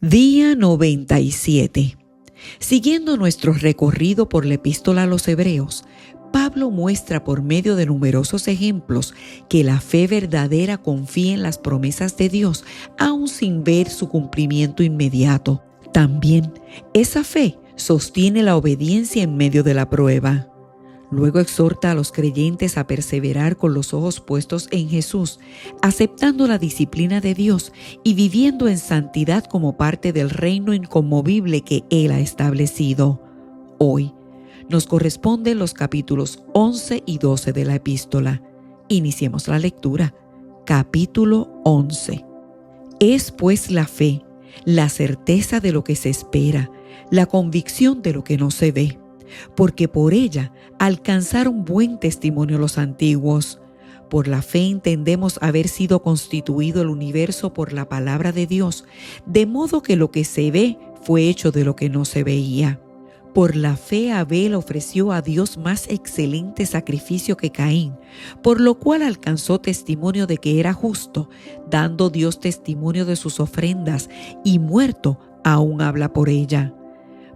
Día 97. Siguiendo nuestro recorrido por la Epístola a los Hebreos, Pablo muestra por medio de numerosos ejemplos que la fe verdadera confía en las promesas de Dios, aun sin ver su cumplimiento inmediato. También, esa fe sostiene la obediencia en medio de la prueba. Luego exhorta a los creyentes a perseverar con los ojos puestos en Jesús, aceptando la disciplina de Dios y viviendo en santidad como parte del reino inconmovible que Él ha establecido. Hoy nos corresponden los capítulos 11 y 12 de la epístola. Iniciemos la lectura. Capítulo 11. Es pues la fe, la certeza de lo que se espera, la convicción de lo que no se ve, porque por ella alcanzaron buen testimonio los antiguos. Por la fe entendemos haber sido constituido el universo por la palabra de Dios, de modo que lo que se ve fue hecho de lo que no se veía. Por la fe Abel ofreció a Dios más excelente sacrificio que Caín, por lo cual alcanzó testimonio de que era justo, dando Dios testimonio de sus ofrendas, y muerto aún habla por ella.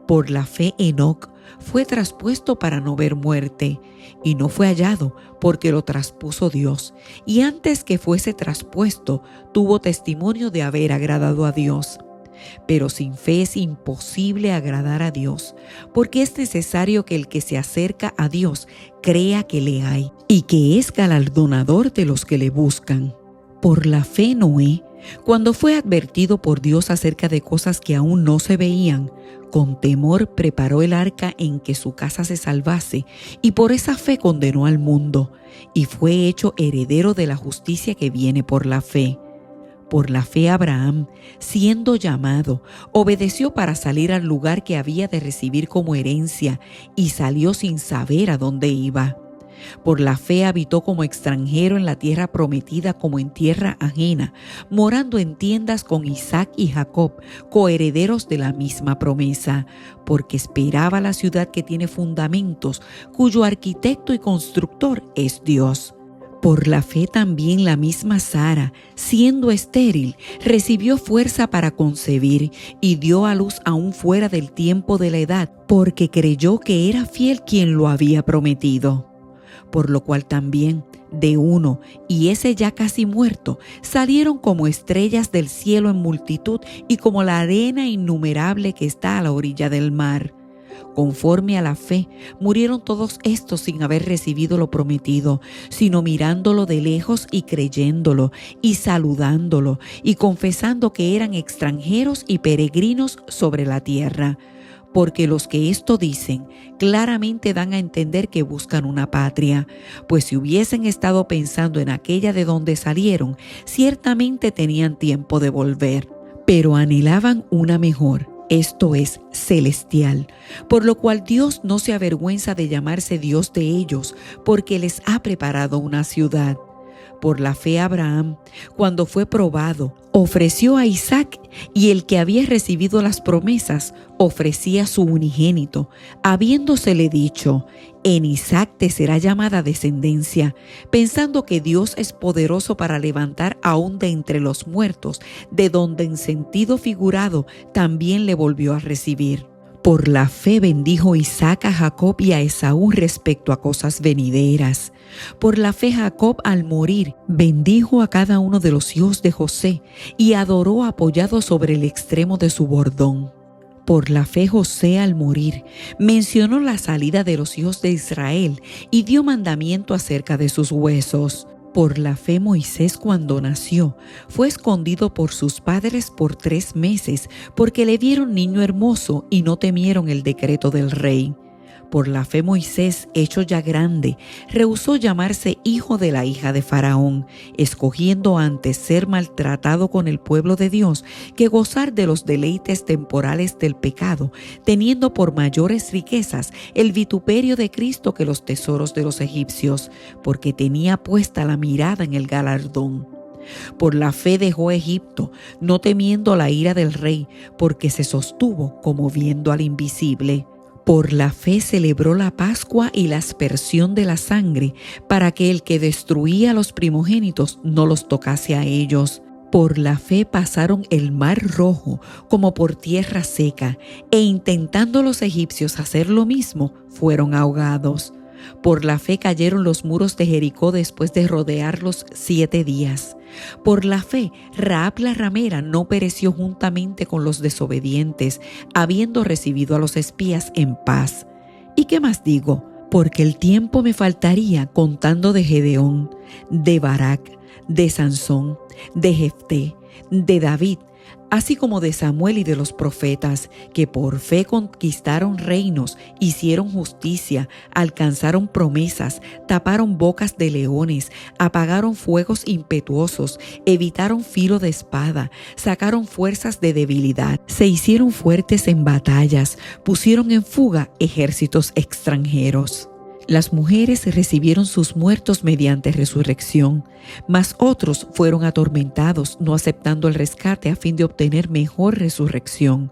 Por la fe Enoc fue traspuesto para no ver muerte, y no fue hallado porque lo traspuso Dios, y antes que fuese traspuesto tuvo testimonio de haber agradado a Dios. Pero sin fe es imposible agradar a Dios, porque es necesario que el que se acerca a Dios crea que le hay, y que es galardonador de los que le buscan. Por la fe Noé, cuando fue advertido por Dios acerca de cosas que aún no se veían, con temor preparó el arca en que su casa se salvase, y por esa fe condenó al mundo, y fue hecho heredero de la justicia que viene por la fe. Por la fe Abraham, siendo llamado, obedeció para salir al lugar que había de recibir como herencia, y salió sin saber a dónde iba. Por la fe habitó como extranjero en la tierra prometida como en tierra ajena, morando en tiendas con Isaac y Jacob, coherederos de la misma promesa, porque esperaba la ciudad que tiene fundamentos, cuyo arquitecto y constructor es Dios. Por la fe también la misma Sara, siendo estéril, recibió fuerza para concebir y dio a luz aún fuera del tiempo de la edad, porque creyó que era fiel quien lo había prometido. Por lo cual también, de uno, y ese ya casi muerto, salieron como estrellas del cielo en multitud y como la arena innumerable que está a la orilla del mar. Conforme a la fe, murieron todos estos sin haber recibido lo prometido, sino mirándolo de lejos y creyéndolo, y saludándolo, y confesando que eran extranjeros y peregrinos sobre la tierra. Porque los que esto dicen claramente dan a entender que buscan una patria, pues si hubiesen estado pensando en aquella de donde salieron, ciertamente tenían tiempo de volver, pero anhelaban una mejor, esto es, celestial, por lo cual Dios no se avergüenza de llamarse Dios de ellos, porque les ha preparado una ciudad. Por la fe Abraham, cuando fue probado, ofreció a Isaac, y el que había recibido las promesas ofrecía su unigénito, habiéndosele dicho: en Isaac te será llamada descendencia, pensando que Dios es poderoso para levantar aún de entre los muertos, de donde en sentido figurado también le volvió a recibir. Por la fe bendijo Isaac a Jacob y a Esaú respecto a cosas venideras. Por la fe Jacob al morir bendijo a cada uno de los hijos de José y adoró apoyado sobre el extremo de su bordón. Por la fe José al morir mencionó la salida de los hijos de Israel y dio mandamiento acerca de sus huesos. Por la fe Moisés cuando nació fue escondido por sus padres por 3 meses porque le vieron niño hermoso y no temieron el decreto del rey. Por la fe Moisés, hecho ya grande, rehusó llamarse hijo de la hija de Faraón, escogiendo antes ser maltratado con el pueblo de Dios que gozar de los deleites temporales del pecado, teniendo por mayores riquezas el vituperio de Cristo que los tesoros de los egipcios, porque tenía puesta la mirada en el galardón. Por la fe dejó Egipto, no temiendo la ira del rey, porque se sostuvo como viendo al invisible. Por la fe celebró la Pascua y la aspersión de la sangre, para que el que destruía a los primogénitos no los tocase a ellos. Por la fe pasaron el mar Rojo como por tierra seca, e intentando los egipcios hacer lo mismo, fueron ahogados. Por la fe cayeron los muros de Jericó después de rodearlos 7 días. Por la fe, Rahab la ramera no pereció juntamente con los desobedientes, habiendo recibido a los espías en paz. ¿Y qué más digo? Porque el tiempo me faltaría contando de Gedeón, de Barak, de Sansón, de Jefté, de David, así como de Samuel y de los profetas, que por fe conquistaron reinos, hicieron justicia, alcanzaron promesas, taparon bocas de leones, apagaron fuegos impetuosos, evitaron filo de espada, sacaron fuerzas de debilidad, se hicieron fuertes en batallas, pusieron en fuga ejércitos extranjeros. Las mujeres recibieron sus muertos mediante resurrección, mas otros fueron atormentados, no aceptando el rescate a fin de obtener mejor resurrección.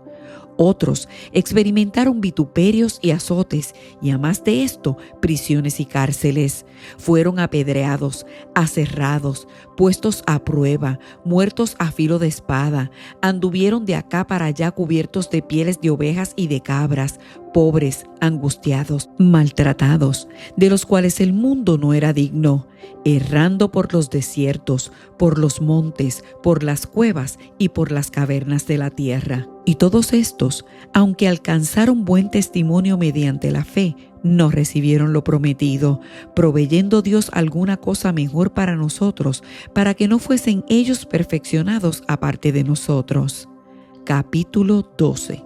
Otros experimentaron vituperios y azotes, y a más de esto, prisiones y cárceles. Fueron apedreados, aserrados, puestos a prueba, muertos a filo de espada. Anduvieron de acá para allá cubiertos de pieles de ovejas y de cabras, pobres, angustiados, maltratados, de los cuales el mundo no era digno, errando por los desiertos, por los montes, por las cuevas y por las cavernas de la tierra. Y todos estos, aunque alcanzaron buen testimonio mediante la fe, no recibieron lo prometido, proveyendo Dios alguna cosa mejor para nosotros, para que no fuesen ellos perfeccionados aparte de nosotros. Capítulo 12.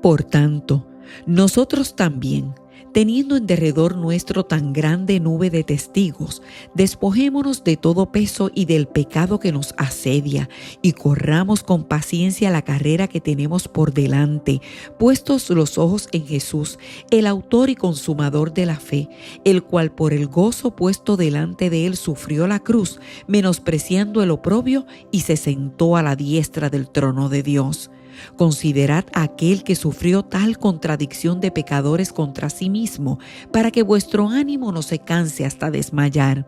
Por tanto, nosotros también, teniendo en derredor nuestro tan grande nube de testigos, despojémonos de todo peso y del pecado que nos asedia, y corramos con paciencia la carrera que tenemos por delante, puestos los ojos en Jesús, el autor y consumador de la fe, el cual por el gozo puesto delante de él sufrió la cruz, menospreciando el oprobio, y se sentó a la diestra del trono de Dios. Considerad a aquel que sufrió tal contradicción de pecadores contra sí mismo, para que vuestro ánimo no se canse hasta desmayar.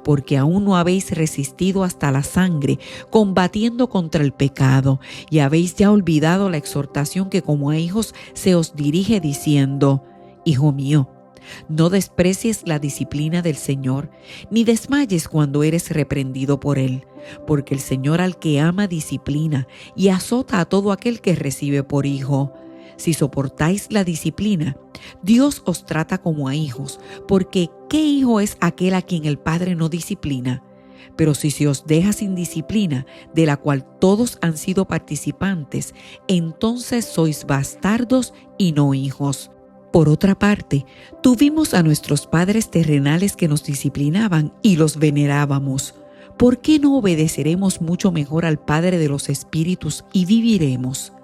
Porque aún no habéis resistido hasta la sangre, combatiendo contra el pecado, y habéis ya olvidado la exhortación que como a hijos se os dirige diciendo: Hijo mío, no desprecies la disciplina del Señor, ni desmayes cuando eres reprendido por Él, porque el Señor al que ama disciplina y azota a todo aquel que recibe por hijo. Si soportáis la disciplina, Dios os trata como a hijos, porque ¿qué hijo es aquel a quien el Padre no disciplina? Pero si se os deja sin disciplina, de la cual todos han sido participantes, entonces sois bastardos y no hijos. Por otra parte, tuvimos a nuestros padres terrenales que nos disciplinaban y los venerábamos. ¿Por qué no obedeceremos mucho mejor al Padre de los Espíritus y viviremos?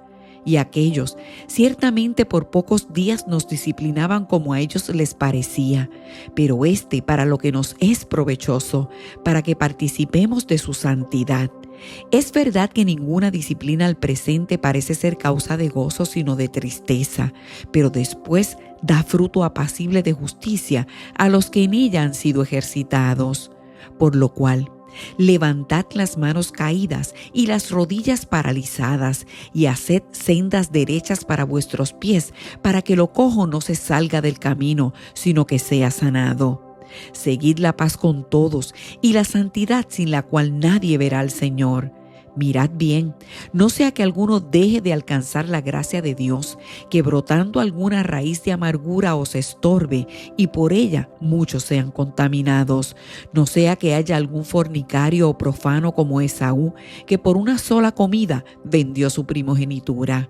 Y aquellos, ciertamente por pocos días nos disciplinaban como a ellos les parecía, pero para lo que nos es provechoso, para que participemos de su santidad. Es verdad que ninguna disciplina al presente parece ser causa de gozo, sino de tristeza, pero después da fruto apacible de justicia a los que en ella han sido ejercitados. Por lo cual, levantad las manos caídas y las rodillas paralizadas, y haced sendas derechas para vuestros pies, para que lo cojo no se salga del camino, sino que sea sanado. Seguid la paz con todos y la santidad, sin la cual nadie verá al Señor. Mirad bien, no sea que alguno deje de alcanzar la gracia de Dios, que brotando alguna raíz de amargura os estorbe, y por ella muchos sean contaminados. No sea que haya algún fornicario o profano como Esaú, que por una sola comida vendió su primogenitura.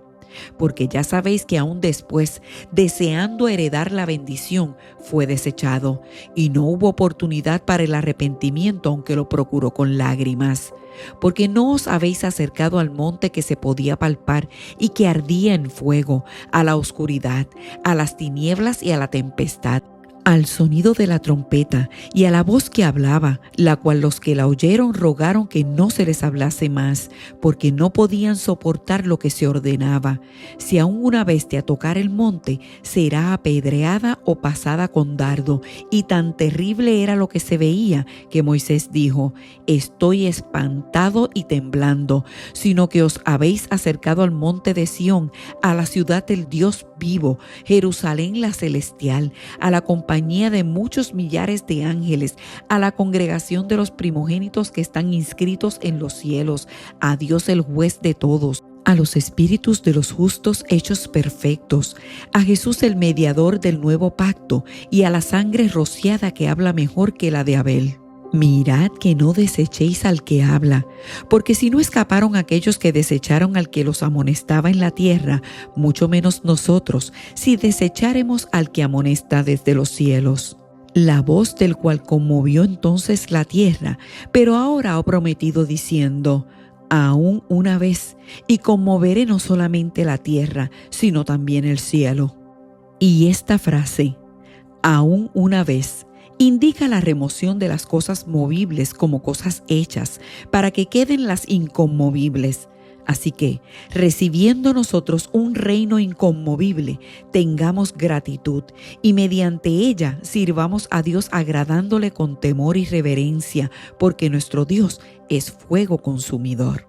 Porque ya sabéis que aún después, deseando heredar la bendición, fue desechado, y no hubo oportunidad para el arrepentimiento, aunque lo procuró con lágrimas. Porque no os habéis acercado al monte que se podía palpar y que ardía en fuego, a la oscuridad, a las tinieblas y a la tempestad, al sonido de la trompeta y a la voz que hablaba, la cual los que la oyeron rogaron que no se les hablase más, porque no podían soportar lo que se ordenaba. Si aún una bestia tocar el monte, será apedreada o pasada con dardo. Y tan terrible era lo que se veía, que Moisés dijo: estoy espantado y temblando, sino que os habéis acercado al monte de Sión, a la ciudad del Dios vivo, Jerusalén la celestial, a la compañía de muchos millares de ángeles, a la congregación de los primogénitos que están inscritos en los cielos, a Dios el juez de todos, a los espíritus de los justos hechos perfectos, a Jesús el mediador del nuevo pacto, y a la sangre rociada que habla mejor que la de Abel. Mirad que no desechéis al que habla, porque si no escaparon aquellos que desecharon al que los amonestaba en la tierra, mucho menos nosotros, si desecháremos al que amonesta desde los cielos. La voz del cual conmovió entonces la tierra, pero ahora ha prometido diciendo: aún una vez, y conmoveré no solamente la tierra, sino también el cielo. Y esta frase, aún una vez, indica la remoción de las cosas movibles como cosas hechas, para que queden las inconmovibles. Así que, recibiendo nosotros un reino inconmovible, tengamos gratitud y mediante ella sirvamos a Dios agradándole con temor y reverencia, porque nuestro Dios es fuego consumidor.